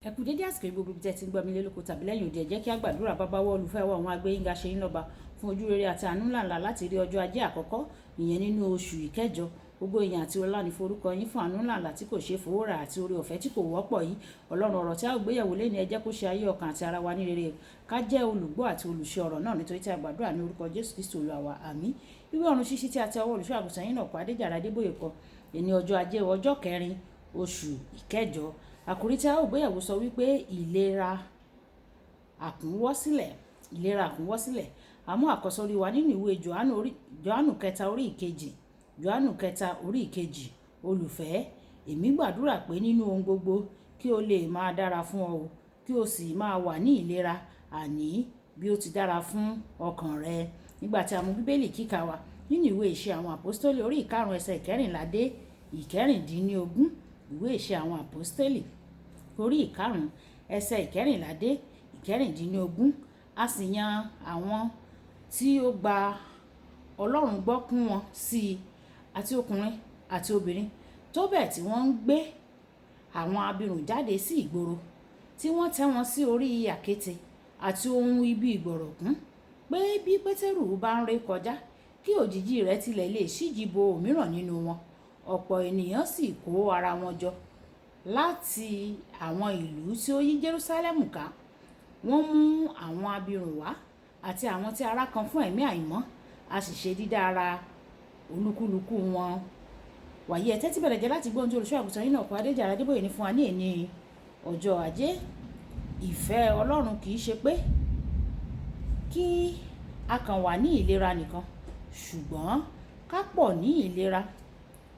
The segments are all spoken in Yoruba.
Ẹ kú dédé àsìkò gbogbo tí ẹ ti ń gbọ́ mi lé lóko tàbí lẹ́yìn òde, ẹ jẹ́ kí a gbàdúrà. Bàbá wa olùfẹ́ wa, àwọn agbẹ́yìnga ṣe yín lọ́ba fún ojú rere àti àánú ńláńlá láti rí ọjọ́ ajé àkọ́kọ́ ìyẹn nínú oṣù ìkẹjọ. Gbogbo èèyàn àti ọlá ní forúkọ yín fún àánú ńláńlá tí kò ṣe é fowó rà àti oore ọ̀fẹ́ tí kò wọ́pọ̀ yìí. Ọlọ́run, ọ̀rọ̀ tí a ó gbéyẹ̀wò lé ní ẹ jẹ́ kó ṣe ayé ọkàn àti ara wa ní rere, ká jẹ́ olùgbọ́ àti olùṣe ọ̀rọ̀ náà, nítorí tí a gbàdúrà ní orúkọ Jésù Kristi Olúwa wa, àmín. Ìwé ọ̀run ṣíṣí tí a tẹ ọwọ́ olùṣọ́ àgùntàn yín náà kọ Adéjàre Adébóyè kọ ní ọjọ́ ajé ọjọ́ kẹrin oṣù ìkẹjọ. Àkòrí tí a ó gbéyẹ̀wò sọ wípé ìlera àkúnwọ́sílẹ̀. Ìlera àkúnwọ́sílẹ̀. Àmú àkọ́sórí wa nínú ìwé Jòhánù kẹta orí ìkejì. Jòhánù kẹta orí ìkejì. Olùfẹ́, èmi gbàdúrà pé nínú ohun gbogbo kí o lè máa dára fún ọ, kí o sì máa wà ní ìlera, àní bí ó ti dára fún ọkàn rẹ. Nígbà tí a mú Bíbélì kíkà wa nínú ìwé Ìṣe àwọn Àpọ́stélì orí ìkarùn ẹsẹ̀ ìkẹrìnlá dé ìkẹrìndínlógún. Ìwé Ìṣe àwọn Àpọ́stélì orí ìkarùn ẹsẹ̀ ìkẹrìnlá dé ìkẹrìndínlógún. A sì yan àwọn tí ó gba Ọlọ́run gbọ́ kún wọn sí i, àti ọkùnrin àti obìnrin, tó bẹ́ẹ̀ tí wọ́n ń gbé àwọn abirùn jáde sí ìgboro, tí wọ́n tẹ́ wọn sí orí àkéte àti ohun ibi ìgbọ̀rọ̀kún, pé bí Pétérù bá ń ré kọjá, kí òjìji rẹ̀ tilẹ̀ lè ṣíji bo òmíràn nínú wọn. Ọ̀pọ̀ ènìyàn sì kó ara wọn jọ láti àwọn ìlú tí ó yí Jerúsálẹ́mù ká. Wọ́n mú àwọn abirùn wá àti àwọn tí ara kan fún ẹ̀mí àìmọ́, a sì ṣe dídá ara olúkúlùkù wọn. Wàyí ẹ tẹ́tí bẹ̀rẹ̀ jẹ́ láti gbọ́ ohun tí olùṣọ́ àgùntàn yín náà kọ Adéjàre Adébóyè ní fún wa ní èní ọjọ́ ajé. Ìfẹ́ Ọlọ́run kì í ṣe pé kí a kàn wà ní ìlera nìkan, ṣùgbọ́n ká pọ̀ ní ìlera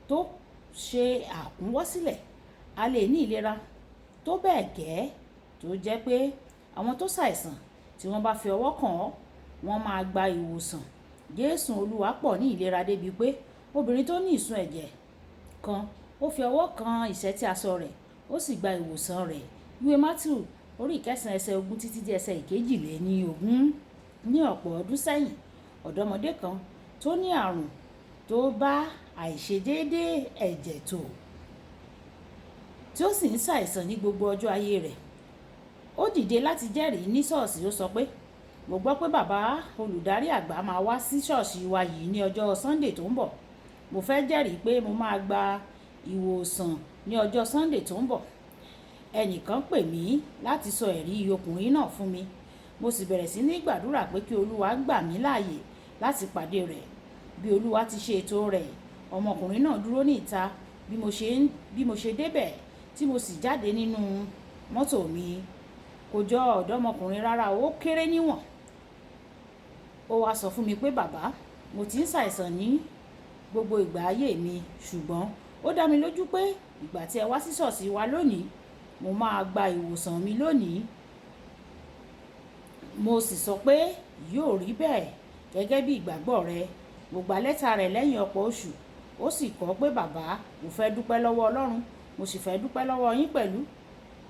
tó ṣe àkúnwọ́sílẹ̀. A lè ní ìlera tó bẹ́ẹ̀ gẹ́ tó jẹ́ pé àwọn tó ṣàìsàn tí wọ́n bá fi ọwọ́ kàn ọ́, wọ́n máa gba ìwòsàn. Jésù Olúwa pọ̀ ní ìlera débi pé obìnrin tó ní ìsun ẹ̀jẹ̀ kan, ó fi ọwọ́ kan ìṣẹ́tí aṣọ rẹ̀, ó sì gba ìwòsàn rẹ̀. Ìwé Mátíù orí ìkẹsàn ẹsẹ̀ ogún títí dé ẹsẹ̀ ìkejìléníogún. Ní ọ̀pọ̀ ọdún sẹ́yìn, ọ̀dọ́mọdé kan tó ní àrùn tó bá àìṣedéédé ẹ̀jẹ̀ tó, tí ó sì ń ṣàìsàn ní gbogbo ọjọ́ ayé rẹ̀. Ó dìde láti jẹ́rìí ní ṣọ́ọ̀ṣì. Ó sọ pé, mo gbọ́ pé bàbá olùdarí àgbà máa wá sí ṣọ́ọ̀ṣì wa yìí ní ọjọ́ Sunday tó ń bọ̀. Mo fẹ́ jẹ́rìí pé mo máa gba ìwòsàn ní ọjọ́ Sunday tó ń bọ̀. Ẹnìkan pè mí láti sọ ẹ̀rí ọkùnrin náà fún mi. Mo sì bẹ̀rẹ̀ sí ní gbàdúrà pé kí Olúwa gbà mí láàyè láti pàdé rẹ̀. Bí Olúwa ti ṣe ètò rẹ̀, ọmọkùnrin náà dúró ní ìta bí mo ṣe débẹ̀, tí mo sì jáde nínú mọ́tò mi. Kò jọ ọ̀dọ́mọkùnrin rárá, ó kéré níwọ̀n. Ó wá sọ fún mi pé, bàbá, mo ti ń ṣàìsàn ní gbogbo ìgbà ayé mi, ṣùgbọ́n ó dá mi lójú pé ìgbà tí ẹ wá sí ṣọ́ọ̀ṣì wa lónìí, mo máa gba ìwòsàn mi lónìí. Mo sì sọ pé yóò rí bẹ́ẹ̀ gẹ́gẹ́ bí ìgbàgbọ́ rẹ. Mo gba lẹ́tà rẹ̀ lẹ́yìn ọ̀pọ̀ oṣù. Ó sì kọ pé, bàbá, mo fẹ́ dúpẹ́ lọ́wọ́ Ọlọ́run, mo sì fẹ́ dúpẹ́ lọ́wọ́ yín pẹ̀lú,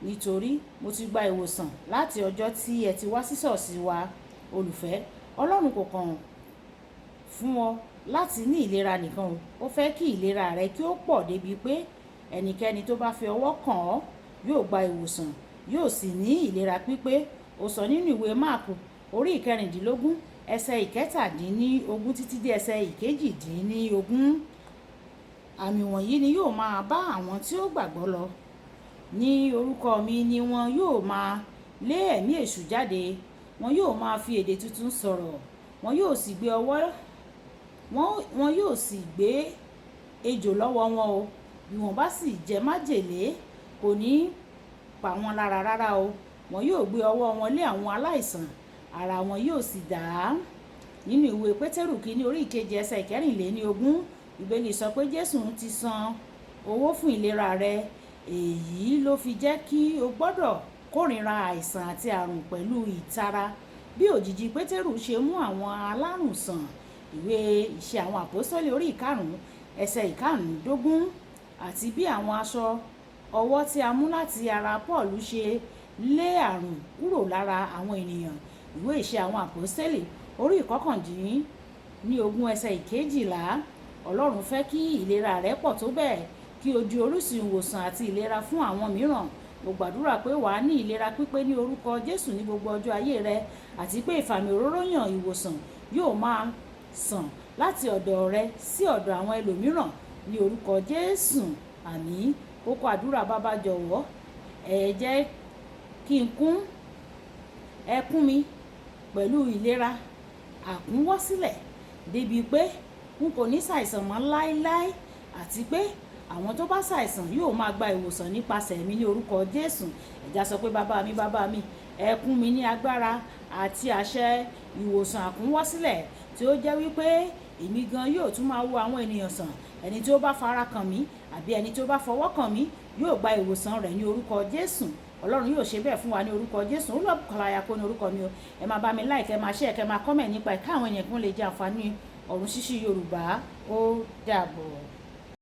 nítorí mo ti gba ìwòsàn láti ọjọ́ tí ẹ ti wá sí ṣọ́ọ̀ṣì wa. Olùfẹ́, Ọlọ́run kò kàn fún ọ láti ní ìlera nìkan o. Ó fẹ́ kí ìlera rẹ kí ó pọ̀ débi pé ẹnikẹ́ni tó bá fi ọwọ́ kàn ọ́ yóò gba ìwòsàn, yóò sì ní ìlera pípé. Ó sọ nínú ìwé Máàkù orí ìkẹrìndínlógún ẹsẹ̀ ìkẹtàdínlógún títí dé ẹsẹ̀ ìkejìdínlógún. Àmì wọ̀nyí ni yóò máa bá àwọn tí ó gbàgbọ́ lọ. Ní orúkọ mi ni wọn yóò máa lé ẹ̀mí èṣù jáde. Wọn yóò máa fi èdè tuntun sọ̀rọ̀. Wọn yóò sì gbé ejò lọ́wọ́ wọn o. Bí wọ́n bá sì jẹ májèlé, kò ní pa wọ́n lára rárá o. Wọn yóò gbé ọwọ́ wọn lé àwọn aláìsàn, ara wọn yóò sì dá. Nínú ìwé Pétérù kìíní orí ìkejì ẹsẹ̀ ìkẹrìnléníogún, Bíbélì sọ pé Jésù ti san owó fún ìlera rẹ. Èyí ló fi jẹ́ kí o gbọ́dọ̀ kórìíra àìsàn àti àrùn pẹ̀lú ìtara, bí òjìji Pétérù ṣe mú àwọn alárùn sàn. Ìwé Ìṣe àwọn Àpọ́stélì orí ìkarùn ẹsẹ̀ ìkarùndógún. Àti bí àwọn aṣọ ọwọ́ tí a mú láti ara Pọ́ọ̀lù ṣe lé àrùn kúrò lára àwọn ènìyàn. Ìwé Ìṣe àwọn Àpọ́stélì orí ìkọkàndínlógún ẹsẹ̀ ìkejìlá. Ọlọ́run fẹ́ kí ìlera rẹ pọ̀ tó bẹ́ẹ̀ kí o di orísun ìwòsàn àti ìlera fún àwọn mìíràn. mo gbàdúrà pé wàá ní ìlera pípé ní orúkọ Jésù ní gbogbo ọjọ́ ayé rẹ, àti pé ìfàmì òróró yàn ìwòsàn yóò máa sàn láti ọ̀dọ̀ rẹ sí ọ̀dọ̀ àwọn ẹlòmíràn ní orúkọ Jésù. Àmín. Kókó àdúrà: bàbá jọ̀wọ́ jẹ́ kí n kún ẹkún mi pẹ̀lú ìlera àkúnwọ́sílẹ̀ débi pé n kò ní ṣàìsàn mọ́ láéláé, àti pé àwọn tó bá ṣàìsàn yóò máa gba ìwòsàn nípasẹ̀ mi ní orúkọ Jésù. Ẹ̀já sọ pé bàbá mi ẹkún mi ní agbára àti àṣẹ ìwòsàn àkúnwọ́sílẹ̀ tí ó jẹ́ wípé èmi gan yóò tún máa wo àwọn ènìyàn sàn. Ẹni tí ó bá fara kàn mí àbí ẹni tí ó bá fọwọ́ kàn mí yóò gba ìwòsàn rẹ̀ ní orúkọ Jésù. Ọlọ́run yóò ṣe bẹ́ẹ̀ fún wa ní orúkọ Jésù. Olúwabùkọ́lá Ayako ní orúkọ mi o. Ẹ máa bá mi like, ẹ máa share, ẹ máa comment nípa ẹ̀ káwọn èèyàn kan lè jẹ àǹfààní ọ̀run ṣíṣí Yorùbá. Ó dàbọ̀.